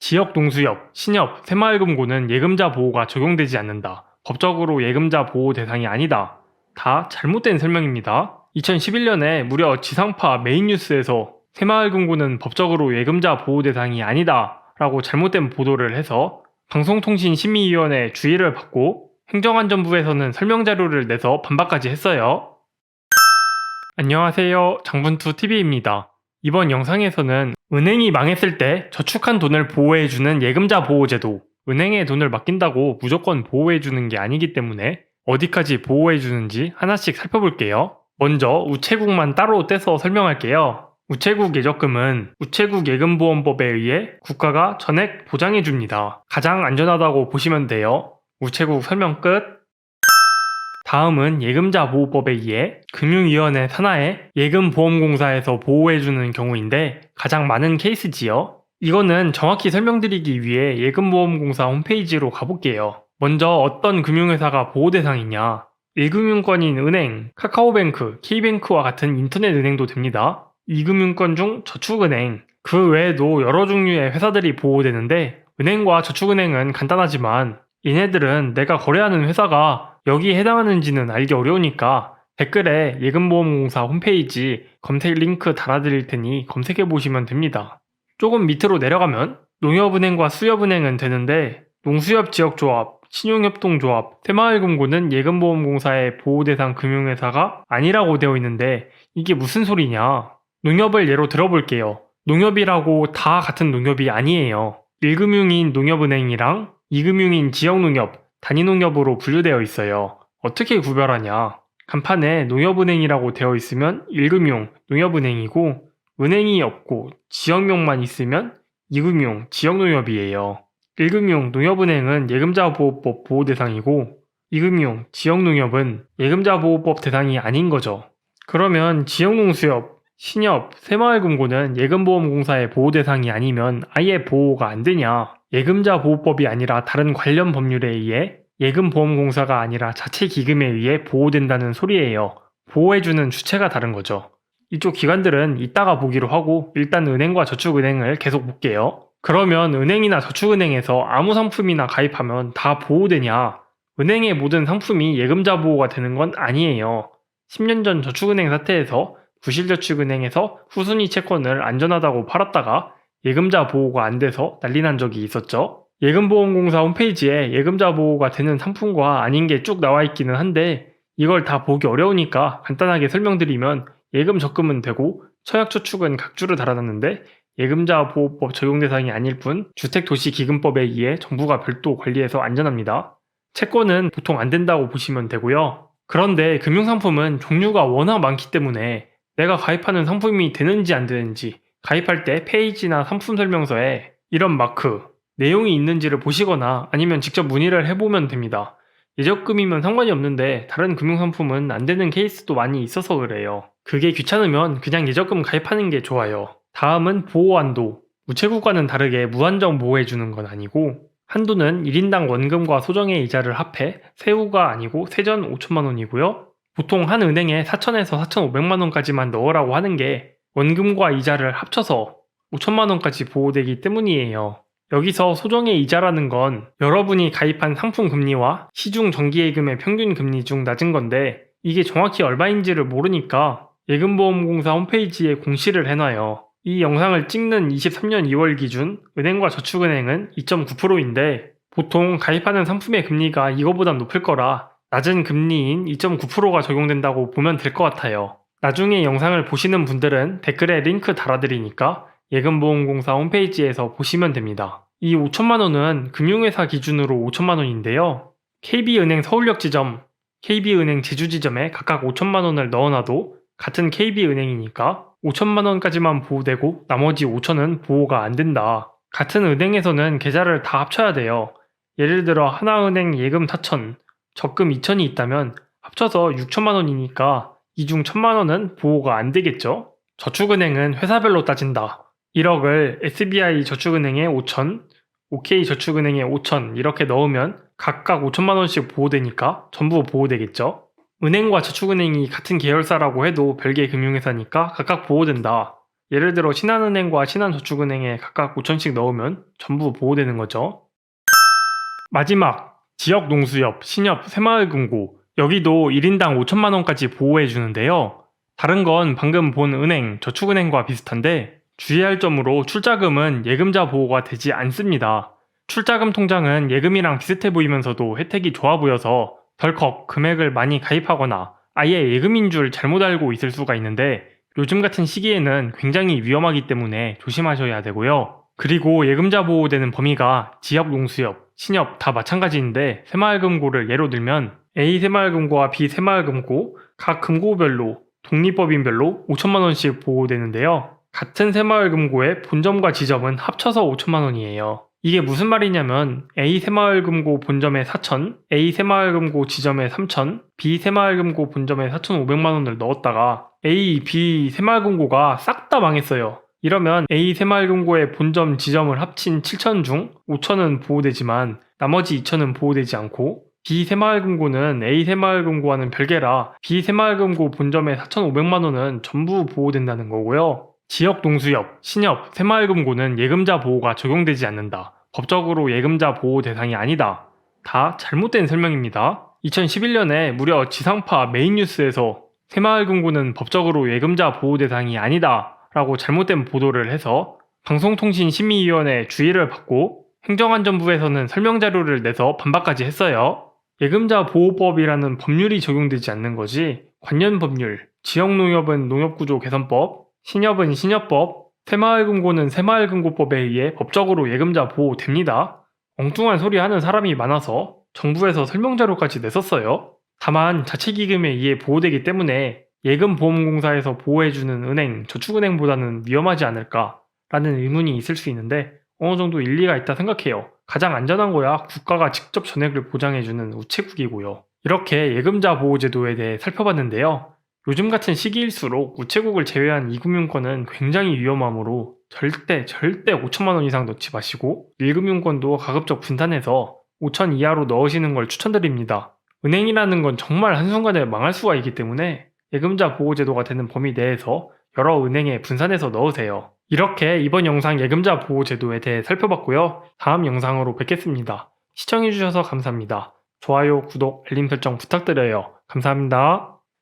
지역 농수협, 신협, 새마을금고는 예금자 보호가 적용되지 않는다. 법적으로 예금자 보호 대상이 아니다. 다 잘못된 설명입니다. 2011년에 무려 지상파 메인뉴스에서 새마을금고는 법적으로 예금자 보호 대상이 아니다 라고 잘못된 보도를 해서 방송통신심의위원회 주의를 받고 행정안전부에서는 설명자료를 내서 반박까지 했어요. 안녕하세요, 장분투TV입니다. 이번 영상에서는 은행이 망했을 때 저축한 돈을 보호해주는 예금자 보호제도, 은행에 돈을 맡긴다고 무조건 보호해주는 게 아니기 때문에 어디까지 보호해주는지 하나씩 살펴볼게요. 먼저 우체국만 따로 떼서 설명할게요. 우체국 예적금은 우체국 예금보험법에 의해 국가가 전액 보장해줍니다. 가장 안전하다고 보시면 돼요. 우체국 설명 끝. 다음은 예금자 보호법에 의해 금융위원회 산하의 예금보험공사에서 보호해주는 경우인데 가장 많은 케이스지요. 이거는 정확히 설명드리기 위해 예금보험공사 홈페이지로 가볼게요. 먼저 어떤 금융회사가 보호 대상이냐? 1금융권인 은행, 카카오뱅크, K뱅크와 같은 인터넷 은행도 됩니다. 2금융권 중 저축은행, 그 외에도 여러 종류의 회사들이 보호되는데 은행과 저축은행은 간단하지만 얘네들은 내가 거래하는 회사가 여기에 해당하는지는 알기 어려우니까 댓글에 예금보험공사 홈페이지 검색 링크 달아드릴 테니 검색해보시면 됩니다. 조금 밑으로 내려가면 농협은행과 수협은행은 되는데 농수협지역조합, 신용협동조합, 새마을금고는 예금보험공사의 보호대상 금융회사가 아니라고 되어 있는데 이게 무슨 소리냐? 농협을 예로 들어볼게요. 농협이라고 다 같은 농협이 아니에요. 1금융인 농협은행이랑 2금융인 지역농협, 단위농협으로 분류되어 있어요. 어떻게 구별하냐? 간판에 농협은행이라고 되어 있으면 1금융 농협은행이고 은행이 없고 지역명만 있으면 2금융 지역농협이에요. 1금융 농협은행은 예금자보호법 보호 대상이고 2금융 지역농협은 예금자보호법 대상이 아닌 거죠. 그러면 지역농수협, 신협, 새마을금고는 예금보험공사의 보호 대상이 아니면 아예 보호가 안 되냐? 예금자 보호법이 아니라 다른 관련 법률에 의해 예금보험공사가 아니라 자체 기금에 의해 보호된다는 소리예요. 보호해주는 주체가 다른 거죠. 이쪽 기관들은 이따가 보기로 하고 일단 은행과 저축은행을 계속 볼게요. 그러면 은행이나 저축은행에서 아무 상품이나 가입하면 다 보호되냐? 은행의 모든 상품이 예금자 보호가 되는 건 아니에요. 10년 전 저축은행 사태에서 부실저축은행에서 후순위 채권을 안전하다고 팔았다가 예금자 보호가 안 돼서 난리 난 적이 있었죠. 예금보험공사 홈페이지에 예금자 보호가 되는 상품과 아닌 게 쭉 나와 있기는 한데 이걸 다 보기 어려우니까 간단하게 설명드리면 예금 적금은 되고 청약저축은 각주를 달아놨는데 예금자 보호법 적용 대상이 아닐 뿐 주택도시기금법에 의해 정부가 별도 관리해서 안전합니다. 채권은 보통 안 된다고 보시면 되고요. 그런데 금융상품은 종류가 워낙 많기 때문에 내가 가입하는 상품이 되는지 안 되는지 가입할 때 페이지나 상품 설명서에 이런 마크, 내용이 있는지를 보시거나 아니면 직접 문의를 해보면 됩니다. 예적금이면 상관이 없는데 다른 금융상품은 안 되는 케이스도 많이 있어서 그래요. 그게 귀찮으면 그냥 예적금 가입하는 게 좋아요. 다음은 보호한도. 우체국과는 다르게 무한정 보호해주는 건 아니고 한도는 1인당 원금과 소정의 이자를 합해 세후가 아니고 세전 5천만 원이고요. 보통 한 은행에 4천에서 4,500만 원까지만 넣으라고 하는 게 원금과 이자를 합쳐서 5천만 원까지 보호되기 때문이에요. 여기서 소정의 이자라는 건 여러분이 가입한 상품 금리와 시중 정기예금의 평균 금리 중 낮은 건데 이게 정확히 얼마인지를 모르니까 예금보험공사 홈페이지에 공시를 해놔요. 이 영상을 찍는 23년 2월 기준 은행과 저축은행은 2.9%인데 보통 가입하는 상품의 금리가 이거보다 높을 거라 낮은 금리인 2.9%가 적용된다고 보면 될 것 같아요. 나중에 영상을 보시는 분들은 댓글에 링크 달아드리니까 예금보험공사 홈페이지에서 보시면 됩니다. 이 5천만 원은 금융회사 기준으로 5천만 원인데요. KB은행 서울역 지점, KB은행 제주 지점에 각각 5천만 원을 넣어놔도 같은 KB은행이니까 5천만 원까지만 보호되고 나머지 5천은 보호가 안 된다. 같은 은행에서는 계좌를 다 합쳐야 돼요. 예를 들어 하나은행 예금 4천, 적금 2천이 있다면 합쳐서 6천만 원이니까 이 중 1천만 원은 보호가 안 되겠죠? 저축은행은 회사별로 따진다. 1억을 SBI 저축은행에 5천, OK저축은행에 5천 이렇게 넣으면 각각 5천만 원씩 보호되니까 전부 보호되겠죠? 은행과 저축은행이 같은 계열사라고 해도 별개 금융회사니까 각각 보호된다. 예를 들어 신한은행과 신한저축은행에 각각 5천씩 넣으면 전부 보호되는 거죠. 마지막, 지역농수협, 신협, 새마을금고, 여기도 1인당 5천만 원까지 보호해 주는데요. 다른 건 방금 본 은행, 저축은행과 비슷한데 주의할 점으로 출자금은 예금자 보호가 되지 않습니다. 출자금 통장은 예금이랑 비슷해 보이면서도 혜택이 좋아 보여서 덜컥 금액을 많이 가입하거나 아예 예금인 줄 잘못 알고 있을 수가 있는데 요즘 같은 시기에는 굉장히 위험하기 때문에 조심하셔야 되고요. 그리고 예금자 보호되는 범위가 지역농수협, 신협 다 마찬가지인데 새마을금고를 예로 들면 A 새마을금고와 B 새마을금고 각 금고별로 독립법인별로 5천만 원씩 보호되는데요. 같은 새마을금고의 본점과 지점은 합쳐서 5천만 원이에요. 이게 무슨 말이냐면 A 새마을금고 본점에 4천, A 새마을금고 지점에 3천, B 새마을금고 본점에 4,500만 원을 넣었다가 A, B 새마을금고가 싹 다 망했어요. 이러면 A 새마을금고의 본점, 지점을 합친 7천 중 5천은 보호되지만 나머지 2천은 보호되지 않고 B 새마을금고는 A 새마을금고와는 별개라 B 새마을금고 본점의 4,500만 원은 전부 보호된다는 거고요. 지역농수협, 신협, 새마을금고는 예금자 보호가 적용되지 않는다. 법적으로 예금자 보호 대상이 아니다. 다 잘못된 설명입니다. 2011년에 무려 지상파 메인뉴스에서 새마을금고는 법적으로 예금자 보호 대상이 아니다 라고 잘못된 보도를 해서 방송통신심의위원회 주의를 받고 행정안전부에서는 설명자료를 내서 반박까지 했어요. 예금자 보호법이라는 법률이 적용되지 않는 거지 관련 법률, 지역농협은 농협구조 개선법, 신협은 신협법, 새마을금고는 새마을금고법에 의해 법적으로 예금자 보호됩니다. 엉뚱한 소리 하는 사람이 많아서 정부에서 설명자료까지 냈었어요. 다만 자체기금에 의해 보호되기 때문에 예금보험공사에서 보호해주는 은행, 저축은행보다는 위험하지 않을까라는 의문이 있을 수 있는데 어느 정도 일리가 있다 생각해요. 가장 안전한 거야 국가가 직접 전액을 보장해주는 우체국이고요. 이렇게 예금자 보호제도에 대해 살펴봤는데요. 요즘 같은 시기일수록 우체국을 제외한 이금융권은 굉장히 위험하므로 절대 5천만 원 이상 넣지 마시고 1금융권도 가급적 분산해서 5천 이하로 넣으시는 걸 추천드립니다. 은행이라는 건 정말 한순간에 망할 수가 있기 때문에 예금자 보호제도가 되는 범위 내에서 여러 은행에 분산해서 넣으세요. 이렇게 이번 영상 예금자 보호제도에 대해 살펴봤고요. 다음 영상으로 뵙겠습니다. 시청해주셔서 감사합니다. 좋아요, 구독, 알림 설정 부탁드려요. 감사합니다.